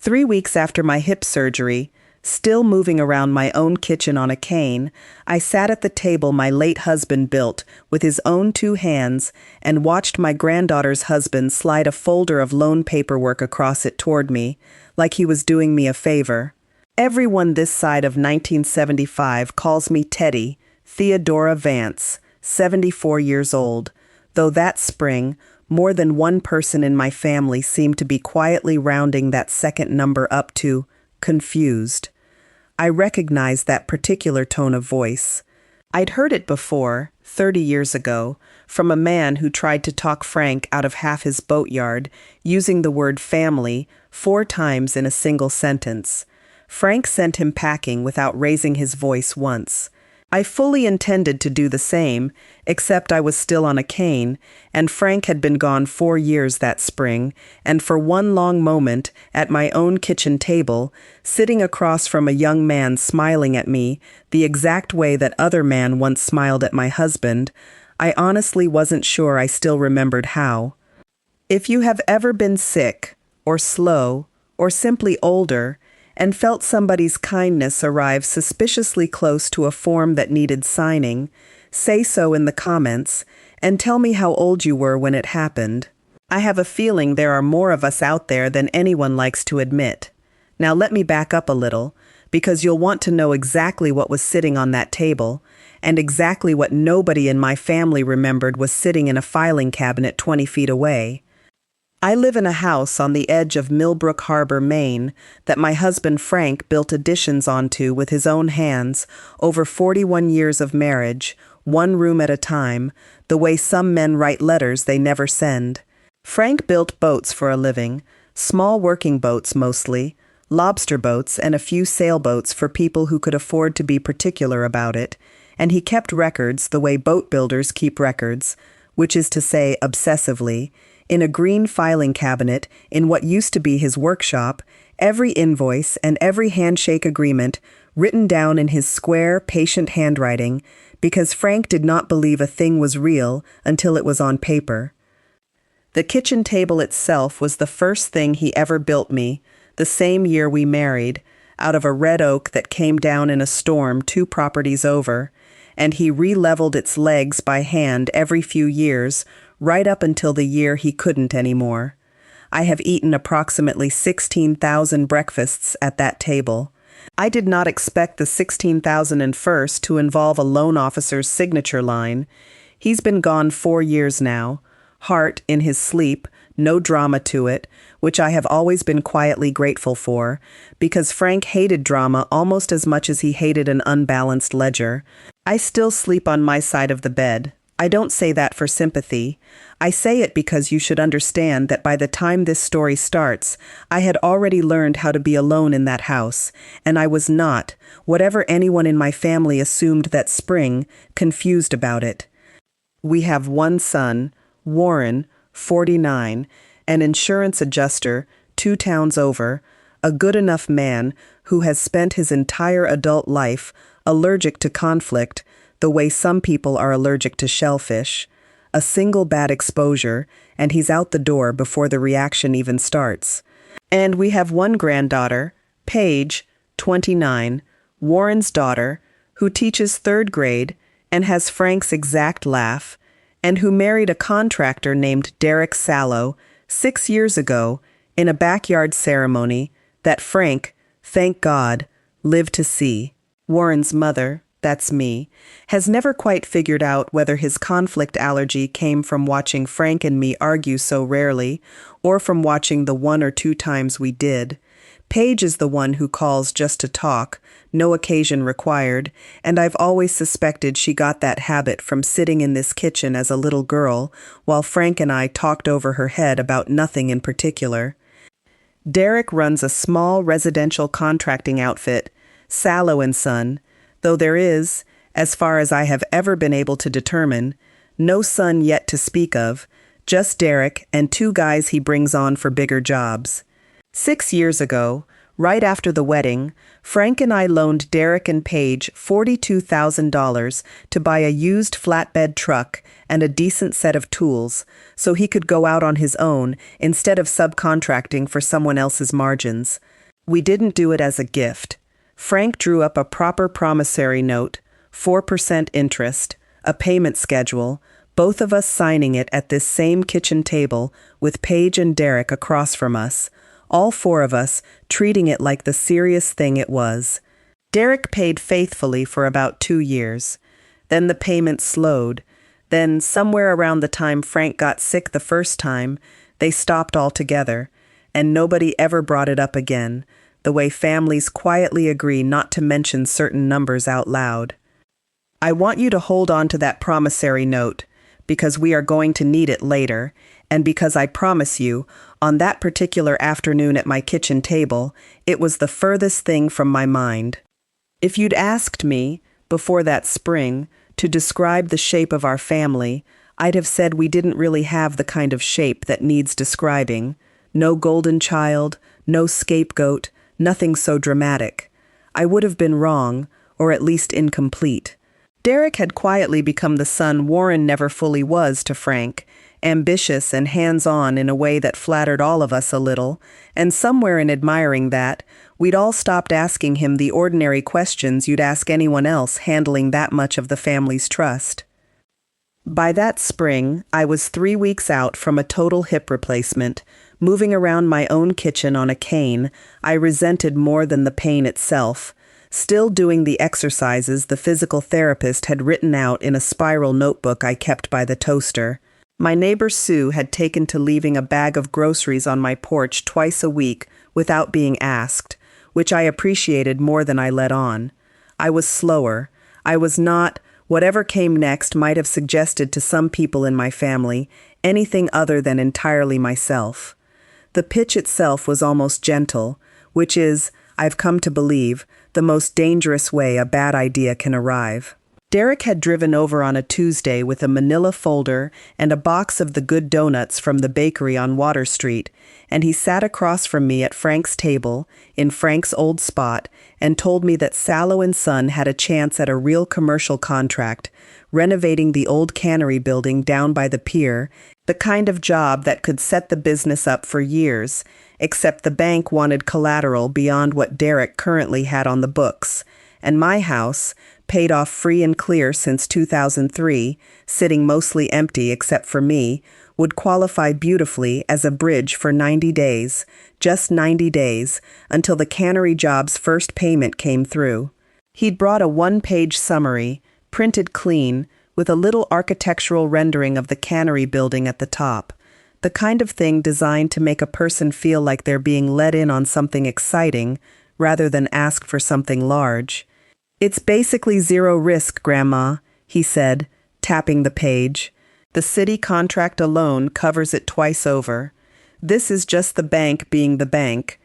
3 weeks after my hip surgery, still moving around my own kitchen on a cane, I sat at the table my late husband built with his own 2 hands and watched my granddaughter's husband slide a folder of loan paperwork across it toward me, like he was doing me a favor. Everyone this side of 1975 calls me Teddy, Theodora Vance, 74 years old, though that spring, more than one person in my family seemed to be quietly rounding that second number up to confused. I recognized that particular tone of voice. I'd heard it before, 30 years ago, from a man who tried to talk Frank out of half his boatyard, using the word family 4 times in a single sentence. Frank sent him packing without raising his voice once. I fully intended to do the same, except I was still on a cane, and Frank had been gone 4 years that spring, and for one long moment, at my own kitchen table, sitting across from a young man smiling at me, the exact way that other man once smiled at my husband, I honestly wasn't sure I still remembered how. If you have ever been sick, or slow, or simply older, and felt somebody's kindness arrive suspiciously close to a form that needed signing, say so in the comments, and tell me how old you were when it happened. I have a feeling there are more of us out there than anyone likes to admit. Now let me back up a little, because you'll want to know exactly what was sitting on that table, and exactly what nobody in my family remembered was sitting in a filing cabinet 20 feet away. I live in a house on the edge of Millbrook Harbor, Maine, that my husband Frank built additions onto with his own hands over 41 years of marriage, one room at a time, the way some men write letters they never send. Frank built boats for a living, small working boats mostly, lobster boats and a few sailboats for people who could afford to be particular about it, and he kept records the way boat builders keep records, which is to say obsessively, in a green filing cabinet in what used to be his workshop, every invoice and every handshake agreement written down in his square, patient handwriting, because Frank did not believe a thing was real until it was on paper. The kitchen table itself was the first thing he ever built me, the same year we married, out of a red oak that came down in a storm 2 properties over, and he re-leveled its legs by hand every few years, right up until the year he couldn't anymore. I have eaten approximately 16,000 breakfasts at that table. I did not expect the 16,001st to involve a loan officer's signature line. He's been gone 4 years now. Heart in his sleep, no drama to it, which I have always been quietly grateful for, because Frank hated drama almost as much as he hated an unbalanced ledger. I still sleep on my side of the bed. I don't say that for sympathy. I say it because you should understand that by the time this story starts, I had already learned how to be alone in that house, and I was not, whatever anyone in my family assumed that spring, confused about it. We have one son, Warren, 49, an insurance adjuster, 2 towns over, a good enough man who has spent his entire adult life allergic to conflict, the way some people are allergic to shellfish, a single bad exposure, and he's out the door before the reaction even starts. And we have one granddaughter, Paige, 29, Warren's daughter, who teaches 3rd grade and has Frank's exact laugh, and who married a contractor named Derek Sallow 6 years ago in a backyard ceremony that Frank, thank God, lived to see. Warren's mother, that's me, has never quite figured out whether his conflict allergy came from watching Frank and me argue so rarely, or from watching the 1 or 2 times we did. Paige is the one who calls just to talk, no occasion required, and I've always suspected she got that habit from sitting in this kitchen as a little girl, while Frank and I talked over her head about nothing in particular. Derek runs a small residential contracting outfit, Sallow & Son, though there is, as far as I have ever been able to determine, no son yet to speak of, just Derek and 2 guys he brings on for bigger jobs. 6 years ago, Right after the wedding, Frank and I loaned Derek and Paige $42,000 to buy a used flatbed truck and a decent set of tools so he could go out on his own instead of subcontracting for someone else's margins. We didn't do it as a gift. Frank drew up a proper promissory note, 4% interest, a payment schedule, both of us signing it at this same kitchen table with Paige and Derek across from us, all four of us treating it like the serious thing it was. Derek paid faithfully for about 2 years. Then the payments slowed. Then, somewhere around the time Frank got sick the first time, they stopped altogether, and nobody ever brought it up again, the way families quietly agree not to mention certain numbers out loud. I want you to hold on to that promissory note, because we are going to need it later, and because I promise you, on that particular afternoon at my kitchen table, it was the furthest thing from my mind. If you'd asked me, before that spring, to describe the shape of our family, I'd have said we didn't really have the kind of shape that needs describing. No golden child, no scapegoat, nothing so dramatic. I would have been wrong, or at least incomplete. Derek had quietly become the son Warren never fully was to Frank, ambitious and hands-on in a way that flattered all of us a little, and somewhere in admiring that, we'd all stopped asking him the ordinary questions you'd ask anyone else handling that much of the family's trust. By that spring, I was 3 weeks out from a total hip replacement. Moving around my own kitchen on a cane, I resented more than the pain itself. Still doing the exercises the physical therapist had written out in a spiral notebook I kept by the toaster. My neighbor Sue had taken to leaving a bag of groceries on my porch twice a week without being asked, which I appreciated more than I let on. I was slower. I was not, whatever came next might have suggested to some people in my family, anything other than entirely myself. The pitch itself was almost gentle, which is, I've come to believe, the most dangerous way a bad idea can arrive. Derek had driven over on a Tuesday with a manila folder and a box of the good donuts from the bakery on Water Street, and he sat across from me at Frank's table, in Frank's old spot, and told me that Sallow & Son had a chance at a real commercial contract, renovating the old cannery building down by the pier, the kind of job that could set the business up for years, except the bank wanted collateral beyond what Derek currently had on the books, and my house, paid off free and clear since 2003, sitting mostly empty except for me, would qualify beautifully as a bridge for 90 days, just 90 days, until the cannery job's first payment came through. He'd brought a 1-page summary, printed clean, with a little architectural rendering of the cannery building at the top, the kind of thing designed to make a person feel like they're being let in on something exciting, rather than ask for something large. "It's basically zero risk, Grandma," he said, tapping the page. "The city contract alone covers it twice over. This is just the bank being the bank.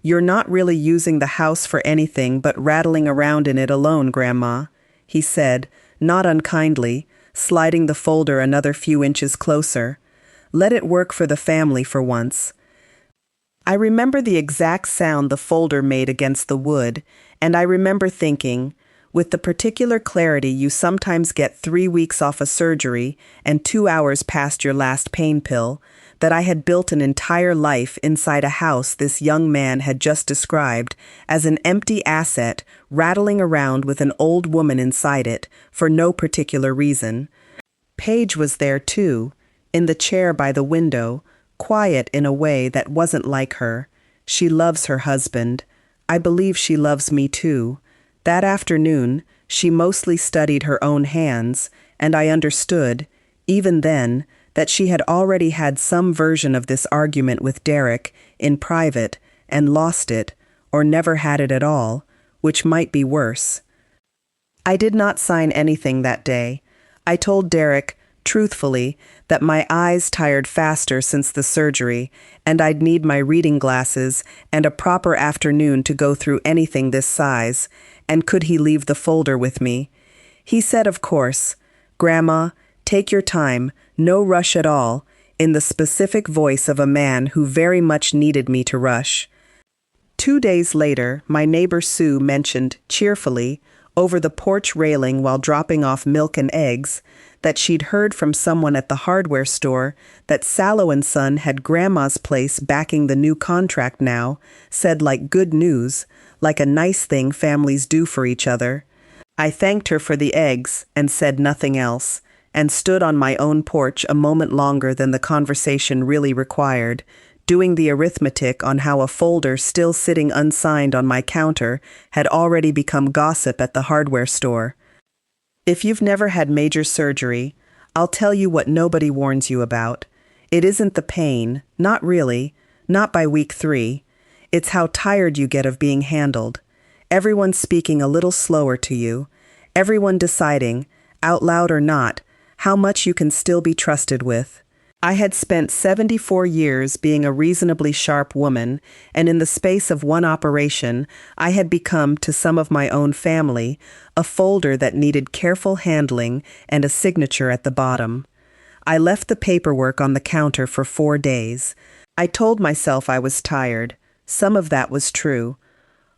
You're not really using the house for anything but rattling around in it alone, Grandma," he said, not unkindly, sliding the folder another few inches closer. "Let it work for the family for once." I remember the exact sound the folder made against the wood, and I remember thinking, with the particular clarity you sometimes get 3 weeks off a surgery and 2 hours past your last pain pill, that I had built an entire life inside a house this young man had just described as an empty asset rattling around with an old woman inside it for no particular reason. Paige was there too, in the chair by the window, quiet in a way that wasn't like her. She loves her husband. I believe she loves me too. That afternoon, she mostly studied her own hands, and I understood, even then, that she had already had some version of this argument with Derek in private and lost it, or never had it at all, which might be worse. I did not sign anything that day. I told Derek, truthfully, that my eyes tired faster since the surgery, and I'd need my reading glasses and a proper afternoon to go through anything this size, and could he leave the folder with me? He said, of course, "Grandma, take your time, no rush at all," in the specific voice of a man who very much needed me to rush. 2 days later, my neighbor Sue mentioned, cheerfully, over the porch railing while dropping off milk and eggs, that she'd heard from someone at the hardware store that Sallow and Son had Grandma's place backing the new contract now, said like good news, like a nice thing families do for each other. I thanked her for the eggs and said nothing else, and stood on my own porch a moment longer than the conversation really required, doing the arithmetic on how a folder still sitting unsigned on my counter had already become gossip at the hardware store. If you've never had major surgery, I'll tell you what nobody warns you about. It isn't the pain, not really, not by week 3. It's how tired you get of being handled. Everyone speaking a little slower to you. Everyone deciding, out loud or not, how much you can still be trusted with. I had spent 74 years being a reasonably sharp woman, and in the space of one operation, I had become, to some of my own family, a folder that needed careful handling and a signature at the bottom. I left the paperwork on the counter for 4 days. I told myself I was tired. Some of that was true.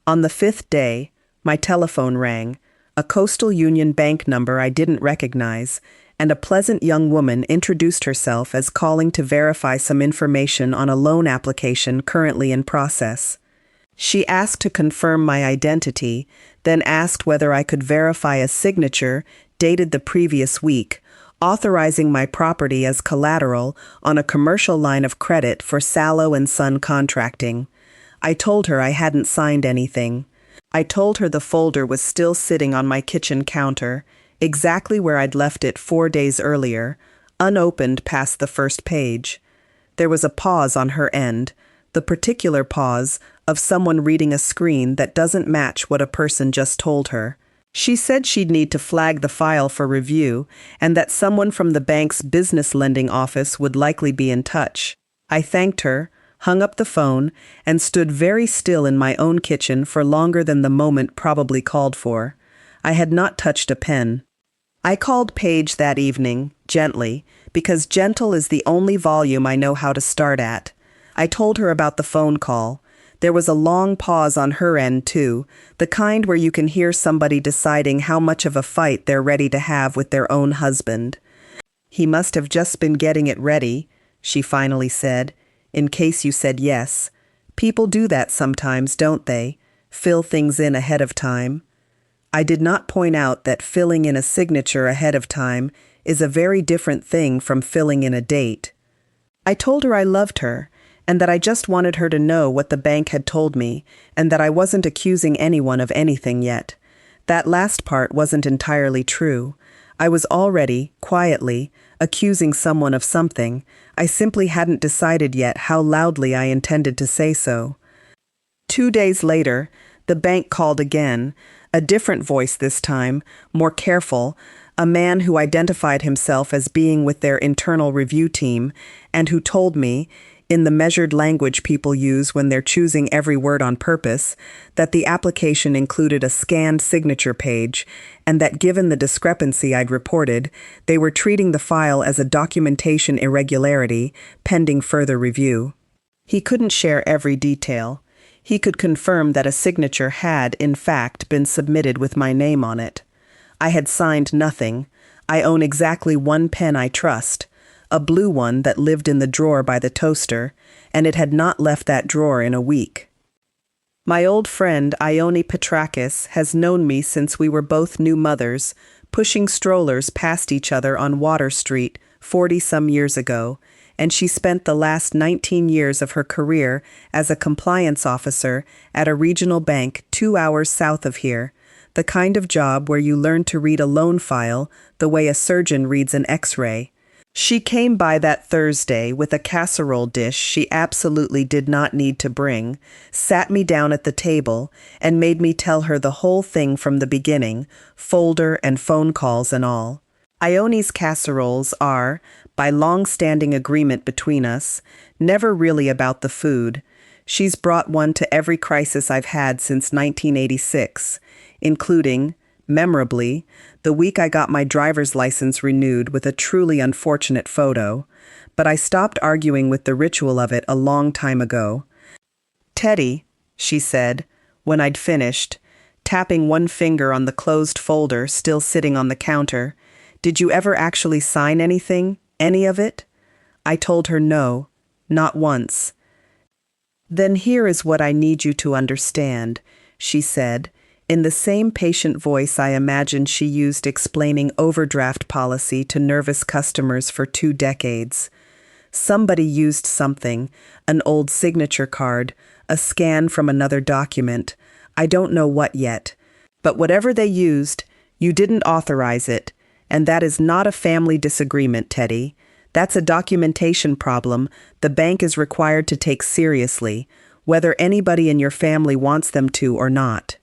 On the 5th day, my telephone rang, a Coastal Union Bank number I didn't recognize, and a pleasant young woman introduced herself as calling to verify some information on a loan application currently in process. She asked to confirm my identity, then asked whether I could verify a signature dated the previous week, authorizing my property as collateral on a commercial line of credit for Sallow and Son Contracting. I told her I hadn't signed anything. I told her the folder was still sitting on my kitchen counter, exactly where I'd left it 4 days earlier, unopened past the first page. There was a pause on her end, the particular pause of someone reading a screen that doesn't match what a person just told her. She said she'd need to flag the file for review and that someone from the bank's business lending office would likely be in touch. I thanked her, hung up the phone, and stood very still in my own kitchen for longer than the moment probably called for. I had not touched a pen. I called Paige that evening, gently, because gentle is the only volume I know how to start at. I told her about the phone call. There was a long pause on her end, too, the kind where you can hear somebody deciding how much of a fight they're ready to have with their own husband. "He must have just been getting it ready," she finally said, "in case you said yes. People do that sometimes, don't they? Fill things in ahead of time." I did not point out that filling in a signature ahead of time is a very different thing from filling in a date. I told her I loved her, and that I just wanted her to know what the bank had told me, and that I wasn't accusing anyone of anything yet. That last part wasn't entirely true. I was already, quietly, accusing someone of something. I simply hadn't decided yet how loudly I intended to say so. 2 days later, the bank called again, a different voice this time, more careful, a man who identified himself as being with their internal review team, and who told me, in the measured language people use when they're choosing every word on purpose, that the application included a scanned signature page, and that given the discrepancy I'd reported, they were treating the file as a documentation irregularity, pending further review. He couldn't share every detail. He could confirm that a signature had, in fact, been submitted with my name on it. I had signed nothing. I own exactly one pen I trust, a blue one that lived in the drawer by the toaster, and it had not left that drawer in a week. My old friend Ione Petrakis has known me since we were both new mothers, pushing strollers past each other on Water Street 40-some years ago, and she spent the last 19 years of her career as a compliance officer at a regional bank 2 hours south of here, the kind of job where you learn to read a loan file the way a surgeon reads an X-ray. She came by that Thursday with a casserole dish she absolutely did not need to bring, sat me down at the table, and made me tell her the whole thing from the beginning, folder and phone calls and all. Ione's casseroles are, by long-standing agreement between us, never really about the food. She's brought one to every crisis I've had since 1986, including, memorably, the week I got my driver's license renewed with a truly unfortunate photo, but I stopped arguing with the ritual of it a long time ago. Teddy, she said, when I'd finished, tapping one finger on the closed folder still sitting on the counter. Did you ever actually sign anything? Any of it? I told her no, not once. Then here is what I need you to understand, she said, in the same patient voice I imagined she used explaining overdraft policy to nervous customers for 2 decades. Somebody used something, an old signature card, a scan from another document. I don't know what yet. But whatever they used, you didn't authorize it, and that is not a family disagreement, Teddy. That's a documentation problem the bank is required to take seriously, whether anybody in your family wants them to or not.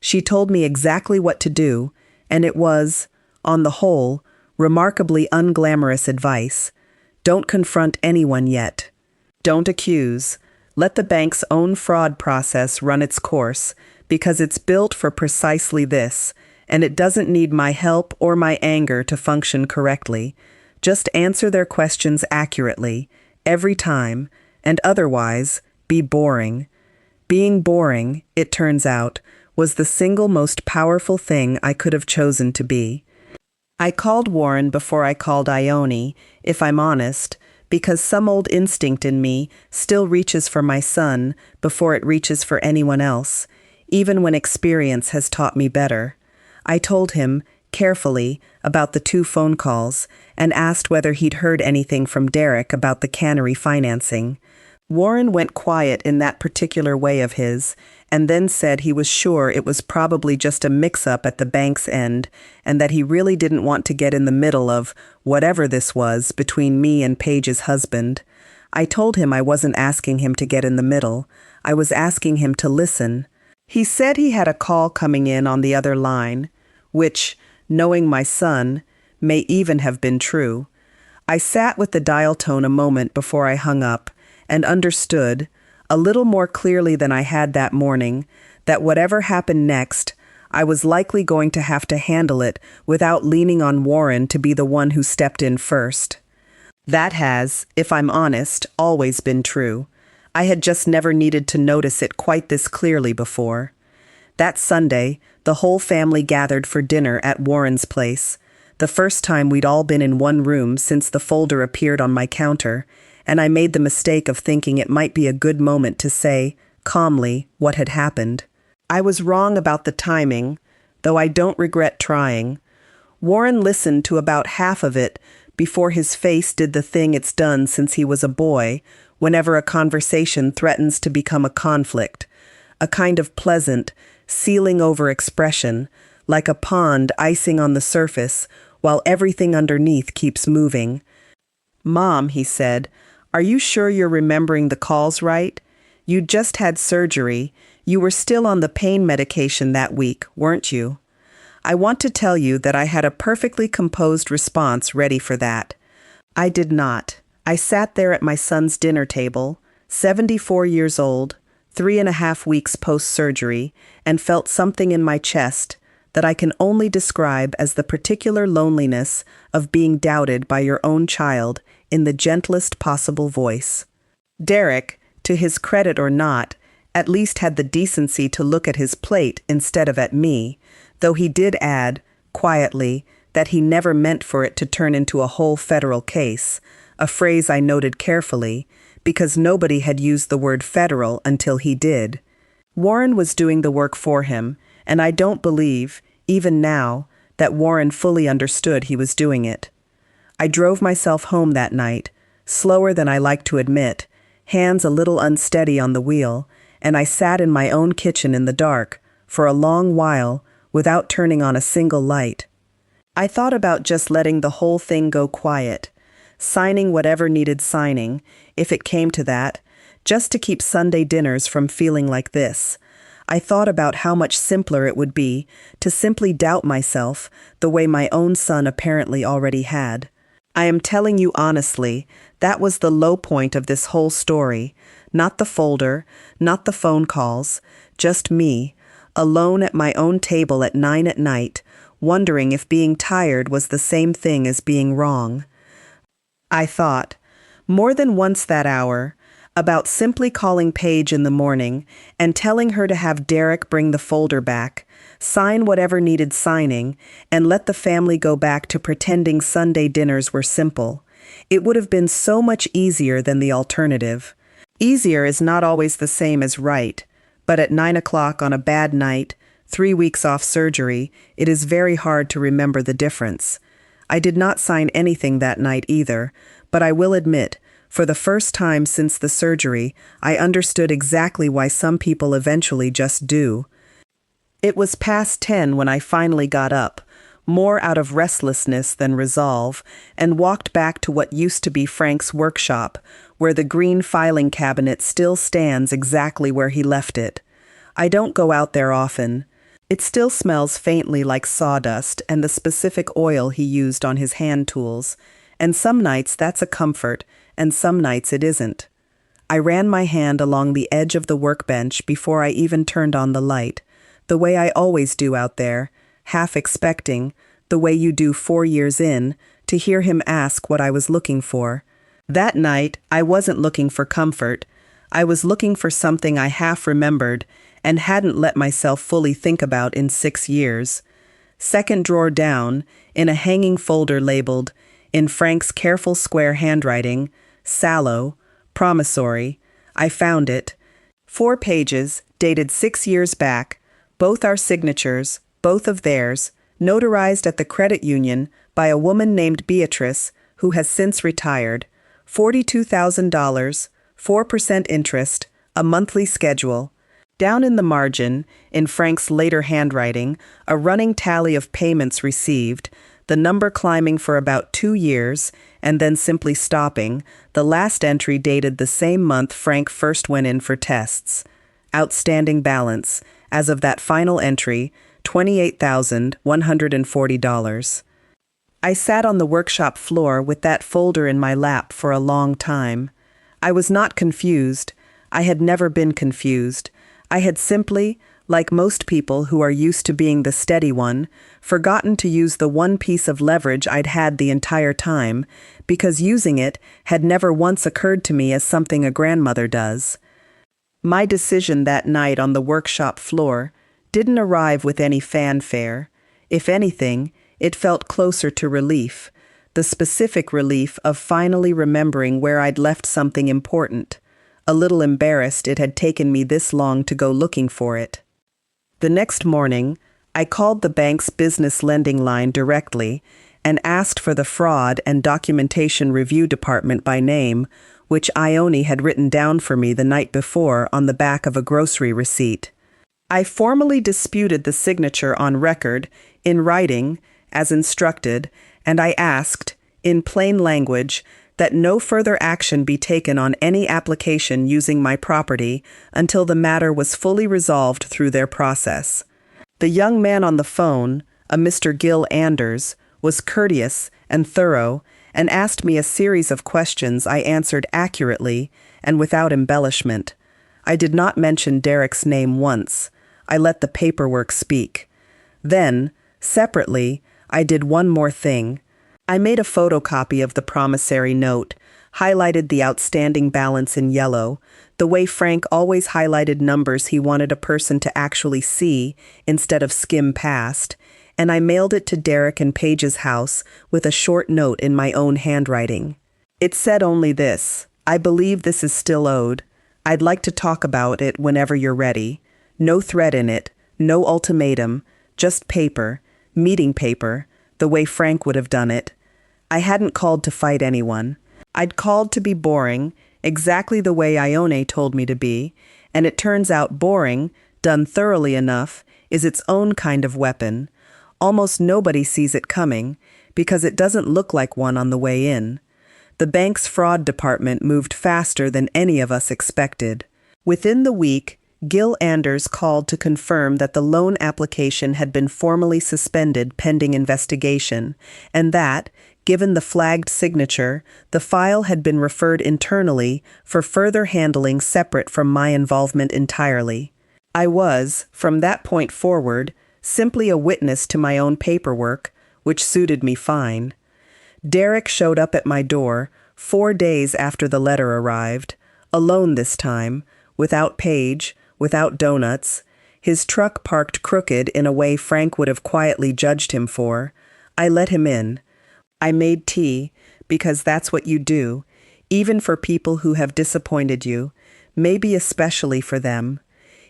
She told me exactly what to do, and it was, on the whole, remarkably unglamorous advice. Don't confront anyone yet. Don't accuse. Let the bank's own fraud process run its course, because it's built for precisely this, and it doesn't need my help or my anger to function correctly. Just answer their questions accurately, every time, and otherwise, be boring. Being boring, it turns out, was the single most powerful thing I could have chosen to be. I called Warren before I called Ione, if I'm honest, because some old instinct in me still reaches for my son before it reaches for anyone else, even when experience has taught me better. I told him, carefully, about the 2 phone calls and asked whether he'd heard anything from Derek about the cannery financing. Warren went quiet in that particular way of his, and then said he was sure it was probably just a mix-up at the bank's end, and that he really didn't want to get in the middle of whatever this was between me and Paige's husband. I told him I wasn't asking him to get in the middle. I was asking him to listen. He said he had a call coming in on the other line, which, knowing my son, may even have been true. I sat with the dial tone a moment before I hung up, and understood, a little more clearly than I had that morning, that whatever happened next, I was likely going to have to handle it without leaning on Warren to be the one who stepped in first. That has, if I'm honest, always been true. I had just never needed to notice it quite this clearly before. That Sunday, the whole family gathered for dinner at Warren's place, the first time we'd all been in one room since the folder appeared on my counter, and I made the mistake of thinking it might be a good moment to say, calmly, what had happened. I was wrong about the timing, though I don't regret trying. Warren listened to about half of it before his face did the thing it's done since he was a boy, whenever a conversation threatens to become a conflict, a kind of pleasant, sealing over expression, like a pond icing on the surface while everything underneath keeps moving. "Mom," he said, "are you sure you're remembering the calls right? You'd just had surgery. You were still on the pain medication that week, weren't you? I want to tell you that I had a perfectly composed response ready for that. I did not. I sat there at my son's dinner table, 74 years old, 3.5 weeks post-surgery, and felt something in my chest that I can only describe as the particular loneliness of being doubted by your own child in the gentlest possible voice. Derek, to his credit or not, at least had the decency to look at his plate instead of at me, though he did add, quietly, that he never meant for it to turn into a whole federal case, a phrase I noted carefully, because nobody had used the word federal until he did. Warren was doing the work for him, and I don't believe, even now, that Warren fully understood he was doing it. I drove myself home that night, slower than I like to admit, hands a little unsteady on the wheel, and I sat in my own kitchen in the dark, for a long while, without turning on a single light. I thought about just letting the whole thing go quiet, signing whatever needed signing, if it came to that, just to keep Sunday dinners from feeling like this. I thought about how much simpler it would be to simply doubt myself the way my own son apparently already had. I am telling you honestly, that was the low point of this whole story, not the folder, not the phone calls, just me, alone at my own table at 9 at night, wondering if being tired was the same thing as being wrong. I thought, more than once that hour, about simply calling Paige in the morning and telling her to have Derek bring the folder back, sign whatever needed signing, and let the family go back to pretending Sunday dinners were simple. It would have been so much easier than the alternative. Easier is not always the same as right, but at 9 o'clock on a bad night, 3 weeks off surgery, it is very hard to remember the difference. I did not sign anything that night either, but I will admit, for the first time since the surgery, I understood exactly why some people eventually just do. It was past 10 when I finally got up, more out of restlessness than resolve, and walked back to what used to be Frank's workshop, where the green filing cabinet still stands exactly where he left it. I don't go out there often. It still smells faintly like sawdust and the specific oil he used on his hand tools, and some nights that's a comfort, and some nights it isn't. I ran my hand along the edge of the workbench before I even turned on the light, the way I always do out there, half expecting, the way you do 4 years in, to hear him ask what I was looking for. That night, I wasn't looking for comfort. I was looking for something I half remembered and hadn't let myself fully think about in 6 years. Second drawer down, in a hanging folder labeled, in Frank's careful square handwriting, sallow, promissory, I found it. 4 pages, dated 6 years back, both our signatures, both of theirs, notarized at the credit union by a woman named Beatrice, who has since retired. $42,000, 4% interest, a monthly schedule. Down in the margin, in Frank's later handwriting, a running tally of payments received, the number climbing for about 2 years, and then simply stopping, the last entry dated the same month Frank first went in for tests. Outstanding balance, as of that final entry, $28,140. I sat on the workshop floor with that folder in my lap for a long time. I was not confused. I had never been confused. I had simply, like most people who are used to being the steady one, forgotten to use the one piece of leverage I'd had the entire time, because using it had never once occurred to me as something a grandmother does. My decision that night on the workshop floor didn't arrive with any fanfare. If anything, it felt closer to relief, the specific relief of finally remembering where I'd left something important. A little embarrassed it had taken me this long to go looking for it. The next morning, I called the bank's business lending line directly and asked for the fraud and documentation review department by name, which Ione had written down for me the night before on the back of a grocery receipt. I formally disputed the signature on record, in writing, as instructed, and I asked, in plain language, that no further action be taken on any application using my property until the matter was fully resolved through their process. The young man on the phone, a Mr. Gil Anders, was courteous and thorough and asked me a series of questions I answered accurately and without embellishment. I did not mention Derek's name once. I let the paperwork speak. Then, separately, I did one more thing. I made a photocopy of the promissory note, highlighted the outstanding balance in yellow, the way Frank always highlighted numbers he wanted a person to actually see instead of skim past, and I mailed it to Derek and Paige's house with a short note in my own handwriting. It said only this: I believe this is still owed. I'd like to talk about it whenever you're ready. No threat in it, no ultimatum, just paper, meeting paper, the way Frank would have done it. I hadn't called to fight anyone. I'd called to be boring, exactly the way Ione told me to be, and it turns out boring, done thoroughly enough, is its own kind of weapon. Almost nobody sees it coming, because it doesn't look like one on the way in. The bank's fraud department moved faster than any of us expected. Within the week, Gil Anders called to confirm that the loan application had been formally suspended pending investigation, and that, given the flagged signature, the file had been referred internally for further handling separate from my involvement entirely. I was, from that point forward, simply a witness to my own paperwork, which suited me fine. Derek showed up at my door 4 days after the letter arrived, Alone this time, without Paige, without donuts, his truck parked crooked in a way Frank would have quietly judged him for. I let him in. I made tea, because that's what you do, even for people who have disappointed you, maybe especially for them.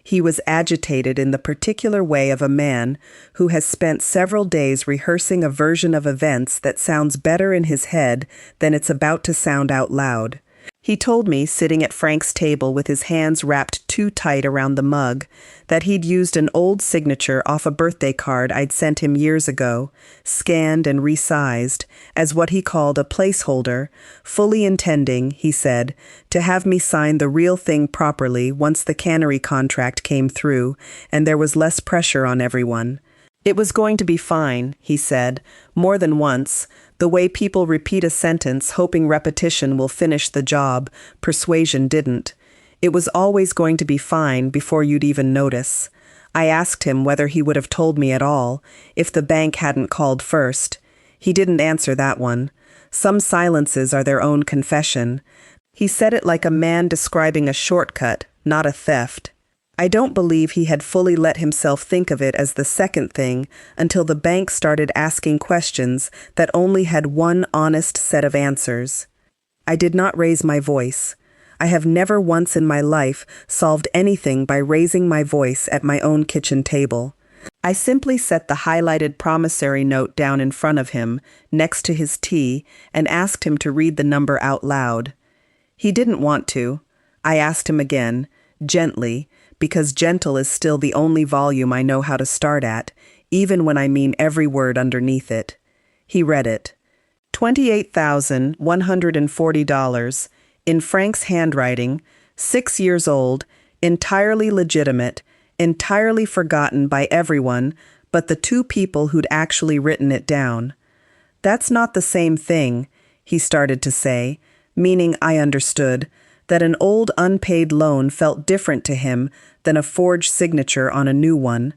He was agitated in the particular way of a man who has spent several days rehearsing a version of events that sounds better in his head than it's about to sound out loud. He told me, sitting at Frank's table with his hands wrapped too tight around the mug, that he'd used an old signature off a birthday card I'd sent him years ago, scanned and resized, as what he called a placeholder, fully intending, he said, to have me sign the real thing properly once the cannery contract came through and there was less pressure on everyone. It was going to be fine, he said, more than once, the way people repeat a sentence hoping repetition will finish the job, persuasion didn't. It was always going to be fine before you'd even notice. I asked him whether he would have told me at all, if the bank hadn't called first. He didn't answer that one. Some silences are their own confession. He said it like a man describing a shortcut, not a theft. I don't believe he had fully let himself think of it as the second thing until the bank started asking questions that only had one honest set of answers. I did not raise my voice. I have never once in my life solved anything by raising my voice at my own kitchen table. I simply set the highlighted promissory note down in front of him, next to his tea, and asked him to read the number out loud. He didn't want to. I asked him again, gently, because gentle is still the only volume I know how to start at, even when I mean every word underneath it. He read it. $28,140, in Frank's handwriting, 6 years old, entirely legitimate, entirely forgotten by everyone but the two people who'd actually written it down. That's not the same thing, he started to say, meaning I understood, that an old unpaid loan felt different to him than a forged signature on a new one.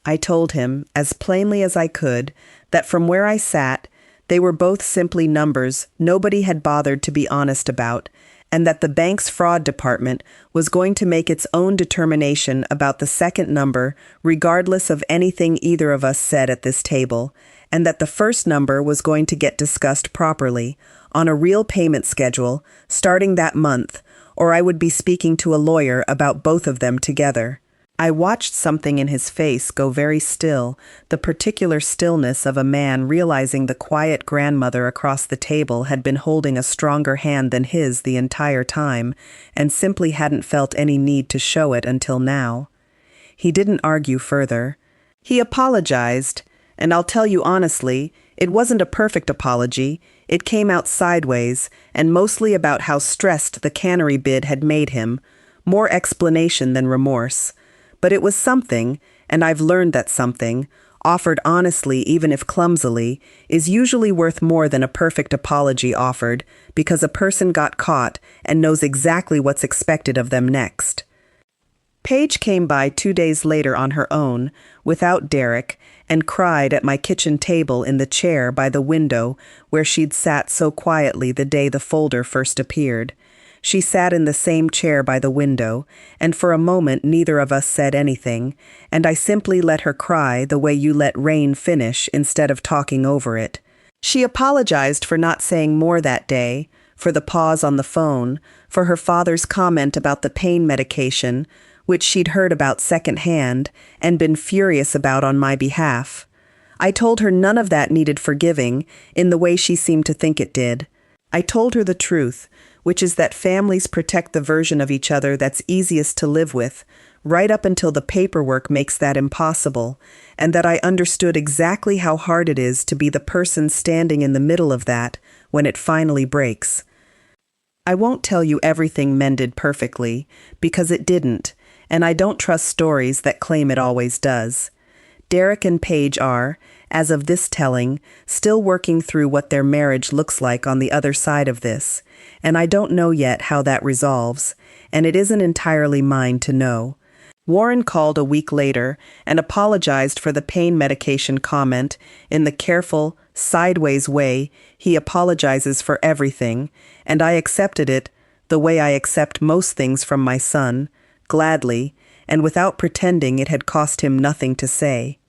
I told him, as plainly as I could, that from where I sat, they were both simply numbers nobody had bothered to be honest about, and that the bank's fraud department was going to make its own determination about the second number regardless of anything either of us said at this table, and that the first number was going to get discussed properly, on a real payment schedule, starting that month, or I would be speaking to a lawyer about both of them together. I watched something in his face go very still, the particular stillness of a man realizing the quiet grandmother across the table had been holding a stronger hand than his the entire time, and simply hadn't felt any need to show it until now. He didn't argue further. He apologized, and I'll tell you honestly, it wasn't a perfect apology. It came out sideways, and mostly about how stressed the cannery bid had made him, more explanation than remorse. But it was something, and I've learned that something, offered honestly even if clumsily, is usually worth more than a perfect apology offered, because a person got caught and knows exactly what's expected of them next. Paige came by 2 days later on her own, without Derek, and cried at my kitchen table in the chair by the window where she'd sat so quietly the day the folder first appeared. She sat in the same chair by the window, and for a moment neither of us said anything, and I simply let her cry the way you let rain finish instead of talking over it. She apologized for not saying more that day, for the pause on the phone, for her father's comment about the pain medication, which she'd heard about secondhand and been furious about on my behalf. I told her none of that needed forgiving in the way she seemed to think it did. I told her the truth, which is that families protect the version of each other that's easiest to live with, right up until the paperwork makes that impossible, and that I understood exactly how hard it is to be the person standing in the middle of that when it finally breaks. I won't tell you everything mended perfectly, because it didn't, and I don't trust stories that claim it always does. Derek and Paige are, as of this telling, still working through what their marriage looks like on the other side of this, and I don't know yet how that resolves, and it isn't entirely mine to know. Warren called a week later and apologized for the pain medication comment in the careful, sideways way he apologizes for everything, and I accepted it, the way I accept most things from my son, gladly, and without pretending it had cost him nothing to say.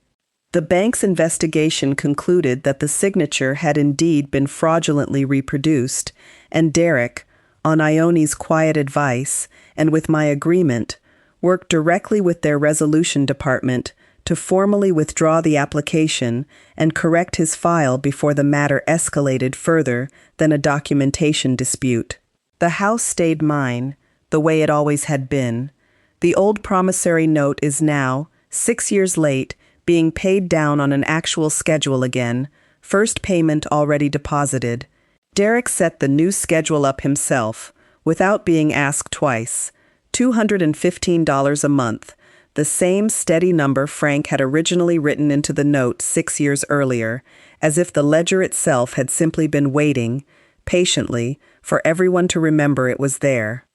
The bank's investigation concluded that the signature had indeed been fraudulently reproduced, and Derek, on Ione's quiet advice, and with my agreement, worked directly with their resolution department to formally withdraw the application and correct his file before the matter escalated further than a documentation dispute. The house stayed mine, the way it always had been. The old promissory note is now, 6 years late, being paid down on an actual schedule again, first payment already deposited. Derek set the new schedule up himself, without being asked twice. $215 a month, the same steady number Frank had originally written into the note 6 years earlier, as if the ledger itself had simply been waiting, patiently, for everyone to remember it was there.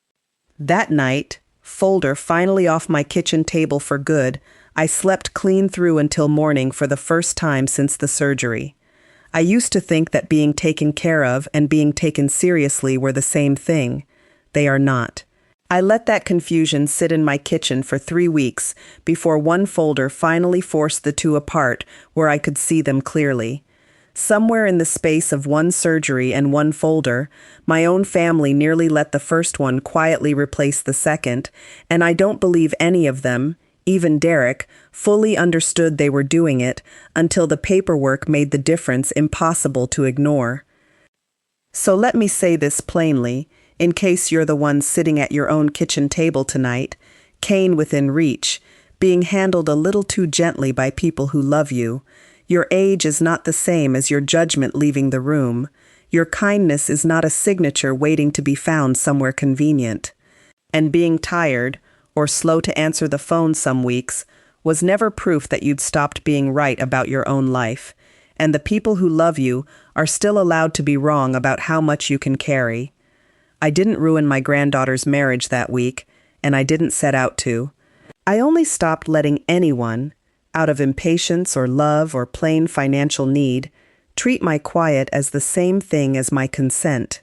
That night, folder finally off my kitchen table for good, I slept clean through until morning for the first time since the surgery. I used to think that being taken care of and being taken seriously were the same thing. They are not. I let that confusion sit in my kitchen for 3 weeks before one folder finally forced the two apart where I could see them clearly. Somewhere in the space of one surgery and one folder, my own family nearly let the first one quietly replace the second, and I don't believe any of them, even Derek, fully understood they were doing it until the paperwork made the difference impossible to ignore. So let me say this plainly, in case you're the one sitting at your own kitchen table tonight, cane within reach, being handled a little too gently by people who love you. Your age is not the same as your judgment leaving the room. Your kindness is not a signature waiting to be found somewhere convenient. And being tired, or slow to answer the phone some weeks, was never proof that you'd stopped being right about your own life, and the people who love you are still allowed to be wrong about how much you can carry. I didn't ruin my granddaughter's marriage that week, and I didn't set out to. I only stopped letting anyone, out of impatience or love or plain financial need, treat my quiet as the same thing as my consent.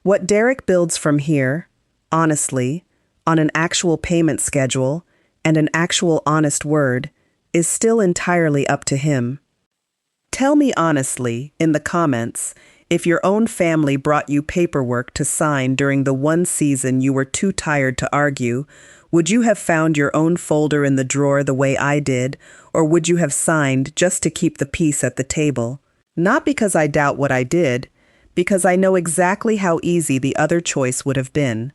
What Derek builds from here, honestly, on an actual payment schedule and an actual honest word, is still entirely up to him. Tell me honestly, in the comments, if your own family brought you paperwork to sign during the one season you were too tired to argue, would you have found your own folder in the drawer the way I did, or would you have signed just to keep the peace at the table? Not because I doubt what I did, because I know exactly how easy the other choice would have been.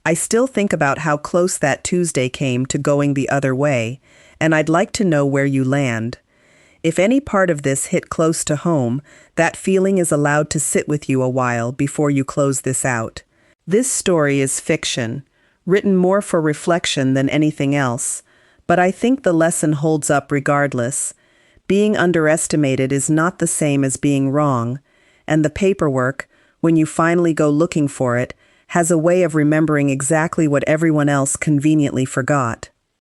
I still think about how close that Tuesday came to going the other way, and I'd like to know where you land. If any part of this hit close to home, that feeling is allowed to sit with you a while before you close this out. This story is fiction, written more for reflection than anything else, but I think the lesson holds up regardless. Being underestimated is not the same as being wrong, and the paperwork, when you finally go looking for it, has a way of remembering exactly what everyone else conveniently forgot.